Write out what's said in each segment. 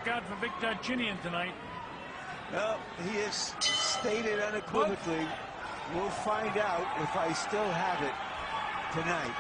out for Victor Chinian tonight. Well, he has stated unequivocally, we'll find out if I still have it tonight.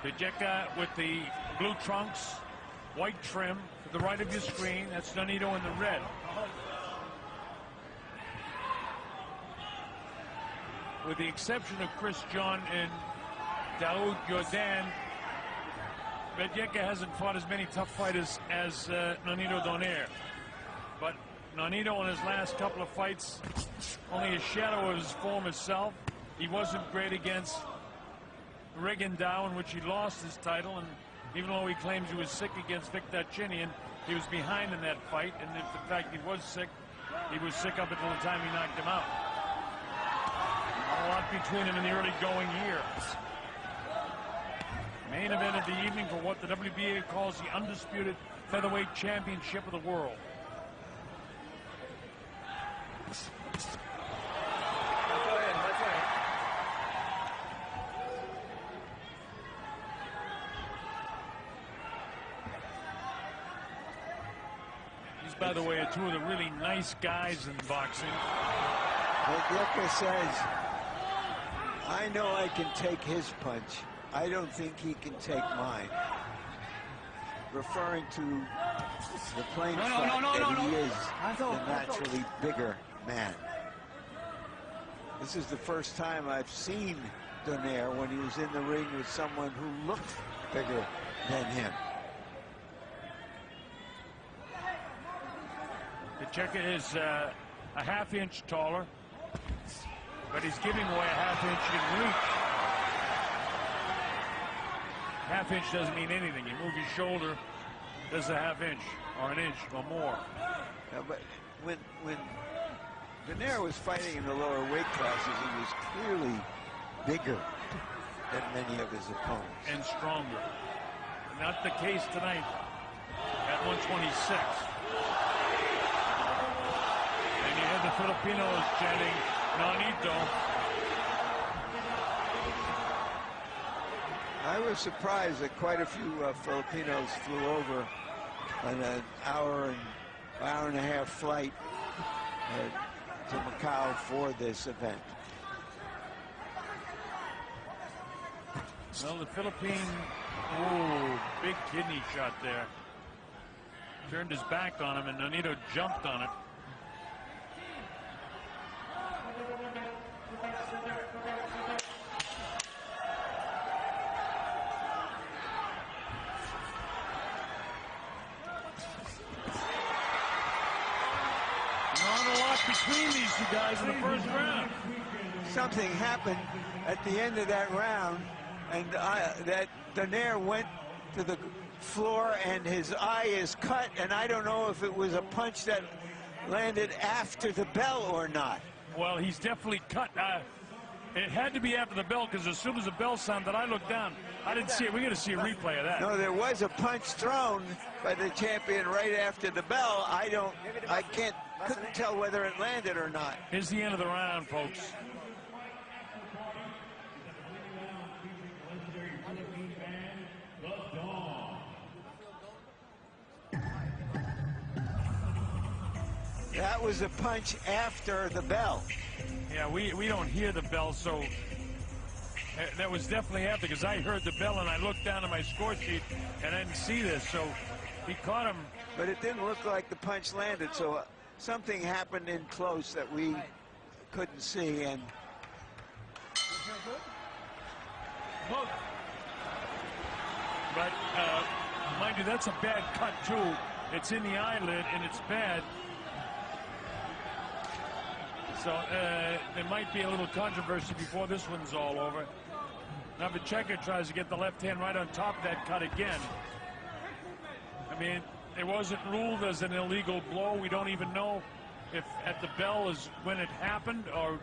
Vijeka with the blue trunks, white trim to the right of your screen. That's Nonito in the red. With the exception of Chris John and Daoud Jordan, Vijeka hasn't fought as many tough fighters as Nonito Donaire. But Nonito in his last couple of fights, only a shadow of his former self. He wasn't great against Rigondeaux, in which he lost his title, and even though he claims he was sick against Victor Chinian, he was behind in that fight, and if in fact he was sick up until the time he knocked him out. Not a lot between him in the early going years. Main event of the evening for what the WBA calls the undisputed featherweight championship of the world. These, by the way, are two of the really nice guys in boxing. Vijeka says, I know I can take his punch. I don't think he can take mine. Referring to the plain fact that he is the naturally bigger man. This is the first time I've seen Donaire when he was in the ring with someone who looked bigger than him. Vijeka is a half-inch taller, but he's giving away a half-inch in reach. Half-inch doesn't mean anything. You move your shoulder, there's a half-inch or an inch or more. Yeah, but when Donaire was fighting in the lower weight classes, he was clearly bigger than many of his opponents. And stronger. Not the case tonight at 126. And you had the Filipinos chanting nonito. I was surprised that quite a few Filipinos flew over on an hour and a half flight to Macau for this event. Well, the Philippine, oh, big kidney shot there. Turned his back on him, and Nonito jumped on it. Between these two guys in the first round. Something happened at the end of that round, and that Donaire went to the floor and his eye is cut, and I don't know if it was a punch that landed after the bell or not. Well, he's definitely cut. It had to be after the bell, because as soon as the bell sounded, I looked down. I didn't see it. We're going to see a replay of that. No, there was a punch thrown by the champion right after the bell. Couldn't tell whether it landed or not. Here's the end of the round, folks. That was a punch after the bell. Yeah, we don't hear the bell, so that was definitely after, because I heard the bell and I looked down at my score sheet and I didn't see this, so he caught him. But it didn't look like the punch landed, so something happened in close that we couldn't see, and but mind you, that's a bad cut too. It's in the eyelid and it's bad. So there might be a little controversy before this one's all over. Now Vijeka tries to get the left hand right on top of that cut again. I mean, it wasn't ruled as an illegal blow. We don't even know if at the bell is when it happened or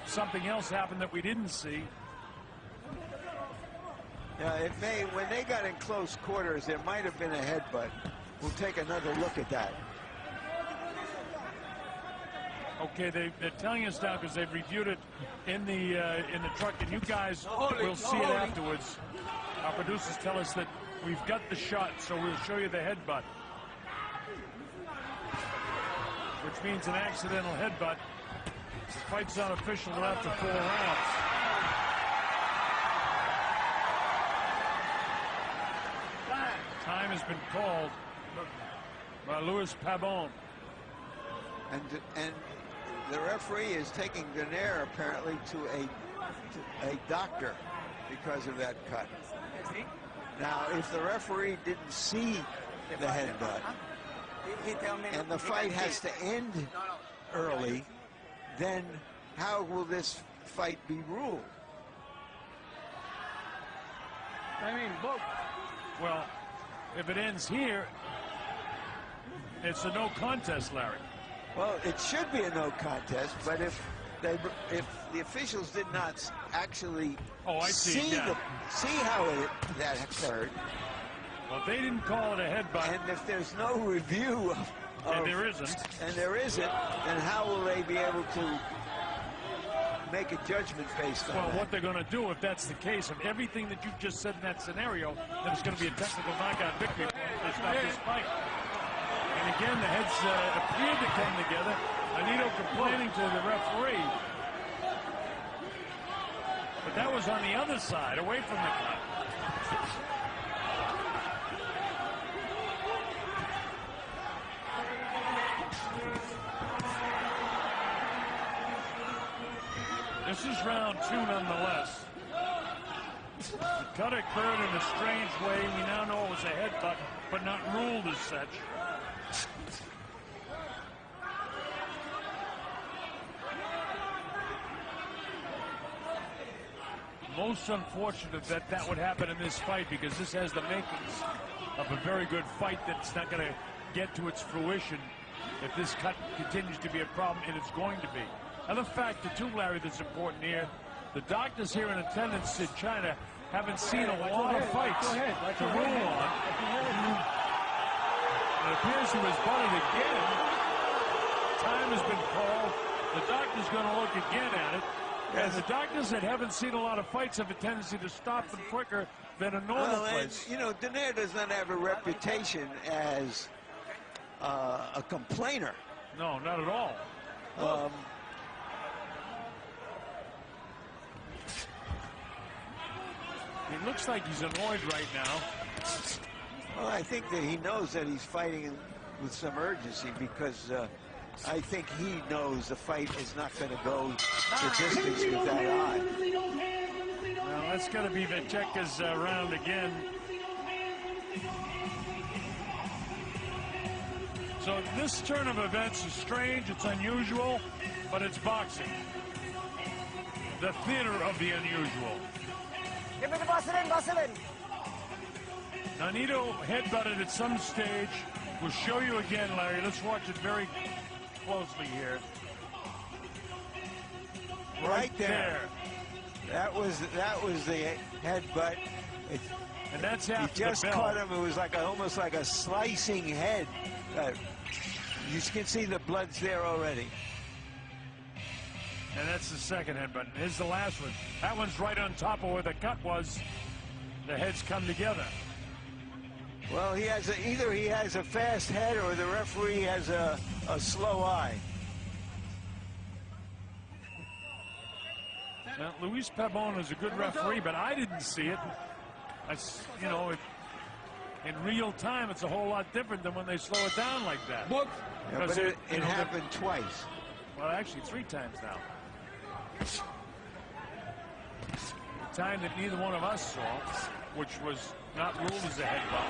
something else happened that we didn't see. Yeah, it may, when they got in close quarters, there might have been a headbutt. We'll take another look at that. Okay, they're telling us now because they've reviewed it in the truck, and you guys will see it afterwards. Our producers tell us that we've got the shot, so we'll show you the headbutt. Which means an accidental headbutt. The fight's unofficial after 4 rounds. Time has been called by Luis Pabon. And the referee is taking Donaire apparently to a doctor because of that cut. Now, if the referee didn't see the headbutt and the fight has to end early, then how will this fight be ruled? I mean, both. Well, if it ends here, it's a no contest, Larry. Well, it should be a no contest, but if the officials did not actually see how that occurred, well, they didn't call it a headbutt, and if there's no review and there isn't, then how will they be able to make a judgment based on that? What they're going to do, if that's the case, of everything that you've just said in that scenario, then it's going to be a technical knockout victory to stop this fight. And again, the heads appeared to come together. Nonito complaining to the referee. But that was on the other side, away from the cut. This is round 2 nonetheless. The cut occurred in a strange way. We now know it was a headbutt, but not ruled as such. Most unfortunate that that would happen in this fight, because this has the makings of a very good fight that's not going to get to its fruition if this cut continues to be a problem, and it's going to be. Another factor too, Larry, that's important here, the doctors here in attendance in China haven't seen a lot of fights to rule on. It appears he was butted again. Time has been called. The doctor's going to look again at it. And the doctors that haven't seen a lot of fights have a tendency to stop them quicker than a normal place. You know, Donaire does not have a reputation as a complainer. No, not at all. He looks like he's annoyed right now. Well, I think that he knows that he's fighting with some urgency, because I think he knows the fight is not going to go the distance with that eye. Well, that's going to be Vecheka's round again. So this turn of events is strange, it's unusual, but it's boxing. The theater of the unusual. Nonito headbutted at some stage. We'll show you again, Larry. Let's watch it very closely here. Right there. That was the headbutt. And that's after he just the bell. caught him. It was like almost like a slicing head. You can see the blood's there already. And that's the second headbutt. Here's the last one. That one's right on top of where the cut was. The heads come together. Well, he has either he has a fast head or the referee has a slow eye. Now, Luis Pabon is a good referee, but I didn't see it. You know, in real time, it's a whole lot different than when they slow it down like that. Yeah, but it happened twice. Well, actually, 3 times now. The time that neither one of us saw, which was not ruled as a headbutt,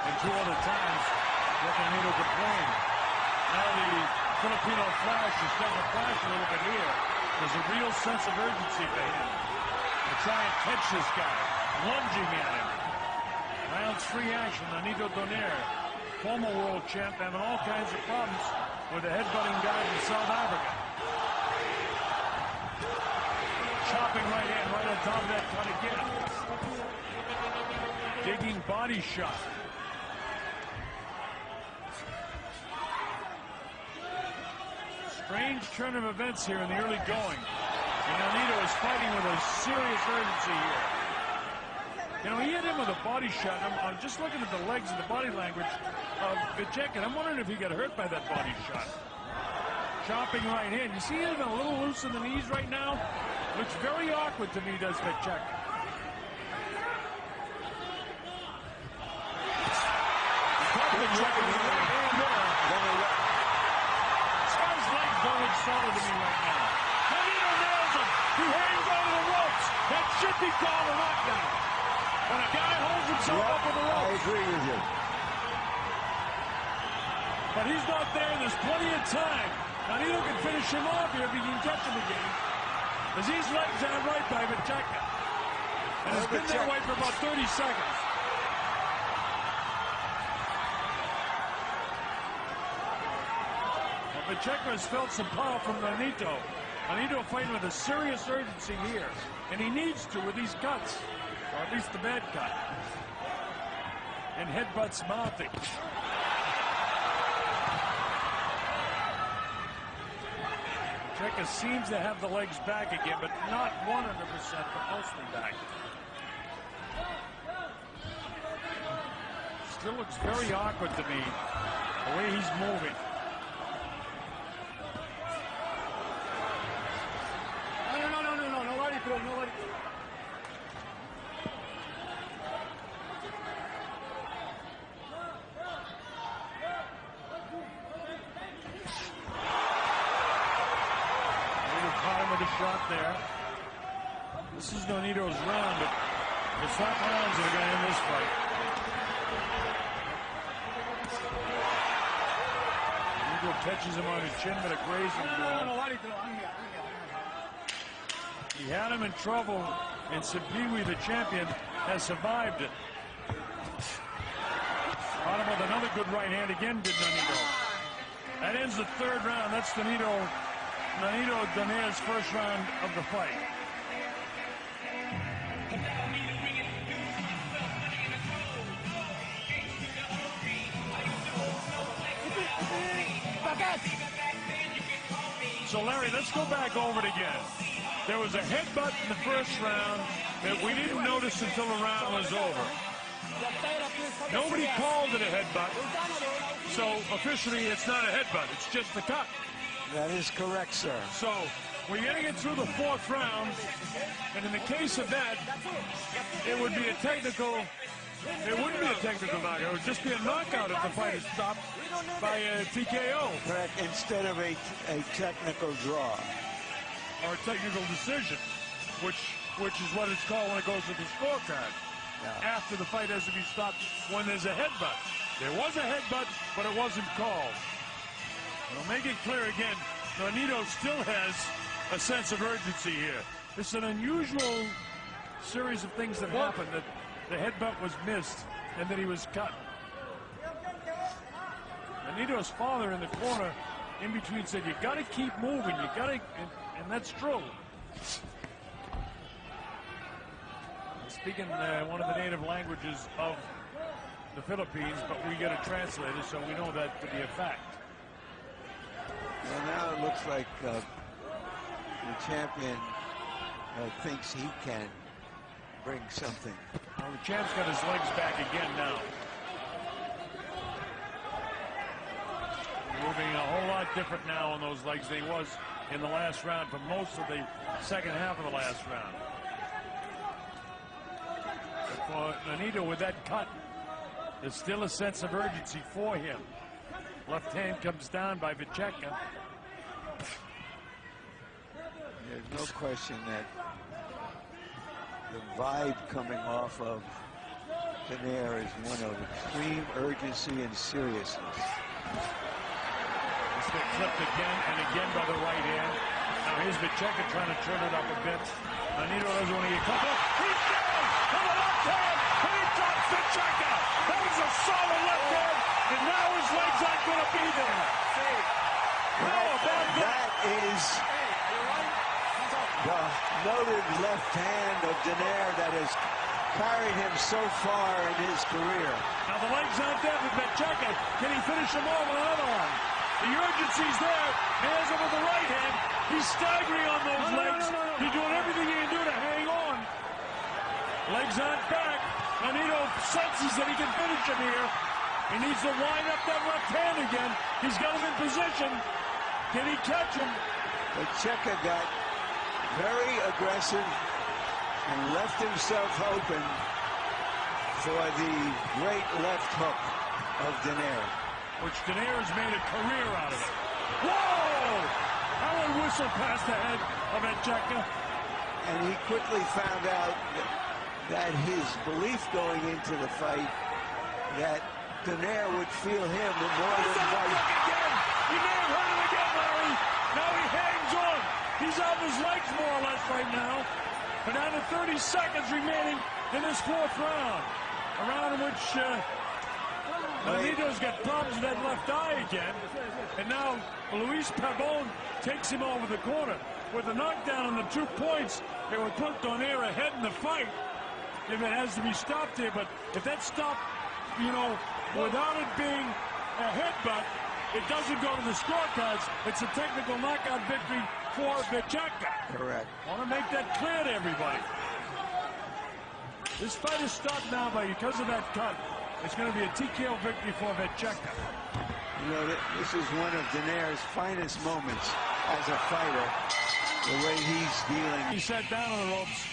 and 2 other times that Nonito complained. Now the Filipino flash is starting to flash a little bit here. There's a real sense of urgency for him to try and catch this guy, lunging at him. Round 3 action. Nonito Donaire, former world champ, having all kinds of problems with the headbutting guy from South Africa. Chopping right hand, right on top of that cut again. Digging body shot. Strange turn of events here in the early going. And Nonito is fighting with a serious urgency here. You know, he hit him with a body shot. I'm just looking at the legs and the body language of Vacheka. I'm wondering if he got hurt by that body shot. Chopping right hand. You see him a little loose in the knees right now? Looks very awkward to me, does Vacheka. Solid to me right now. Nonito nails him. He hangs onto the ropes. That should be called a knockdown. When a guy holds himself up with the ropes. I agree with you. But he's not there. There's plenty of time. Nonito can finish him off here if he can catch him again. As these legs are right by Vacheka. And it's been that way for about 30 seconds. Vacheka has felt some power from Nonito. Nonito fighting with a serious urgency here. And he needs to with these cuts. Or at least the bad cut. And headbutts mounting. Vacheka seems to have the legs back again, but not 100%, but mostly back. Still looks very awkward to me, the way he's moving. Nobody. Caught him with a shot there. This is Nonito's round, but it's not rounds that are going to end this fight. Nonito catches him on his chin, but a grazing blow. He had him in trouble, and simpiwe, the champion, has survived it. Caught him with another good right hand again, did Nonito. That ends the third round. That's Nonito Donaire's first round of the fight. So, Larry, let's go back over it again. There was a headbutt in the first round that we didn't notice until the round was over. Nobody called it a headbutt, so officially it's not a headbutt, it's just a cut. That is correct, sir. So we're getting it through the fourth round, and in the case of that, it would be a technical. It wouldn't be a technical knockout. It would just be a knockout if the fight is stopped by a TKO. Correct, instead of a technical draw. Or a technical decision, which is what it's called when it goes to the scorecard. Yeah. After the fight has to be stopped when there's a headbutt. There was a headbutt, but it wasn't called. I'll make it clear again, Nonito still has a sense of urgency here. It's an unusual series of things that happened, that the headbutt was missed and that he was cut. Nonito's father in the corner in between said, you got to keep moving, you got to, and that's true. Speaking one of the native languages of the Philippines, but we get a translator, so we know that to be a fact. Well, now it looks like the champion thinks he can bring something. Well, the champ's got his legs back again now. Moving a whole lot different now on those legs than he was in the last round for most of the second half of the last round. But for Nonito, with that cut, there's still a sense of urgency for him. Left hand comes down by Vacheka. There's no question that the vibe coming off of Donaire is one of extreme urgency and seriousness. It's been clipped again and again by the right hand. Now here's Vacheka trying to turn it up a bit. Nonito doesn't want to get caught. He's down to the left hand, and he drops Vacheka. That was a solid left hand, and now his legs aren't going to be there. How about that? That is the noted left hand of Donaire that has carried him so far in his career. Now the legs aren't there for Vacheka. Can he finish him off with another one? The urgency's there. Hands him with the right hand. He's staggering on those legs. He's doing everything he can do to hang on. Legs on back. Nonito senses that he can finish him here. He needs to wind up that left hand again. He's got him in position. Can he catch him? But Checa got very aggressive and left himself open for the great left hook of Donaire. Which Donaire has made a career out of it. Whoa! Howard whistle past the head of Checa. And he quickly found out that his belief going into the fight that Donaire would feel him more than fight. Again! You may have heard him again, Larry. Now he hangs on. He's on his legs more or less right now. But down to 30 seconds remaining in this fourth round. A round in which Nonito's got problems with that left eye again. And now Luis Pabon takes him over the corner. With the knockdown and the 2 points, it would put Donaire ahead in the fight if it has to be stopped here. But if that's stopped, you know, without it being a headbutt, it doesn't go to the scorecards. It's a technical knockout victory for Checa. Correct. I want to make that clear to everybody. This fight is stopped now because of that cut. It's going to be a TKO victory for Checa. You know, this is one of Donaire's finest moments as a fighter, the way he's dealing. He sat down on the ropes.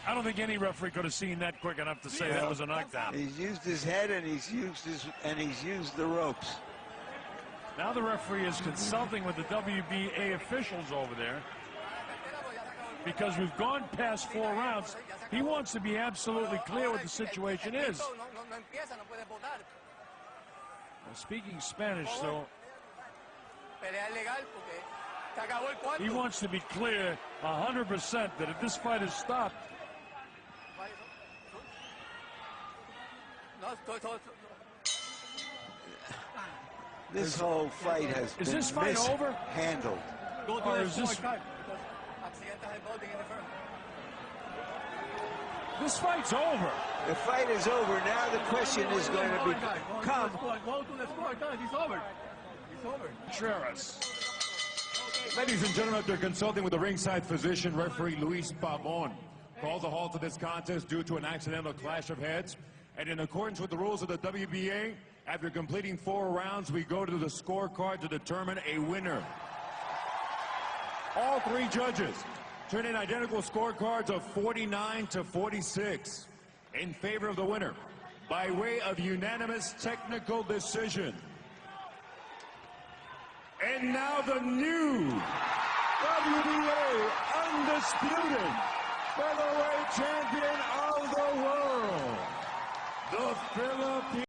I don't think any referee could have seen that quick enough to say that was a knockdown. He's used his head and he's used the ropes. Now the referee is consulting with the WBA officials over there because we've gone past 4 rounds. He wants to be absolutely clear what the situation is. Well, speaking Spanish, though, he wants to be clear 100% that if this fight is stopped, this whole fight has been mishandled. Or is this fight's over? The fight is over. Now the question is going to become. He's over. Cheras. Ladies and gentlemen, after consulting with the ringside physician, referee Luis Pabon calls a halt to this contest due to an accidental clash of heads. And in accordance with the rules of the WBA, after completing 4 rounds, we go to the scorecard to determine a winner. All 3 judges turn in identical scorecards of 49 to 46 in favor of the winner by way of unanimous technical decision. And now the new WBA undisputed featherweight champion of the world, the Philippines.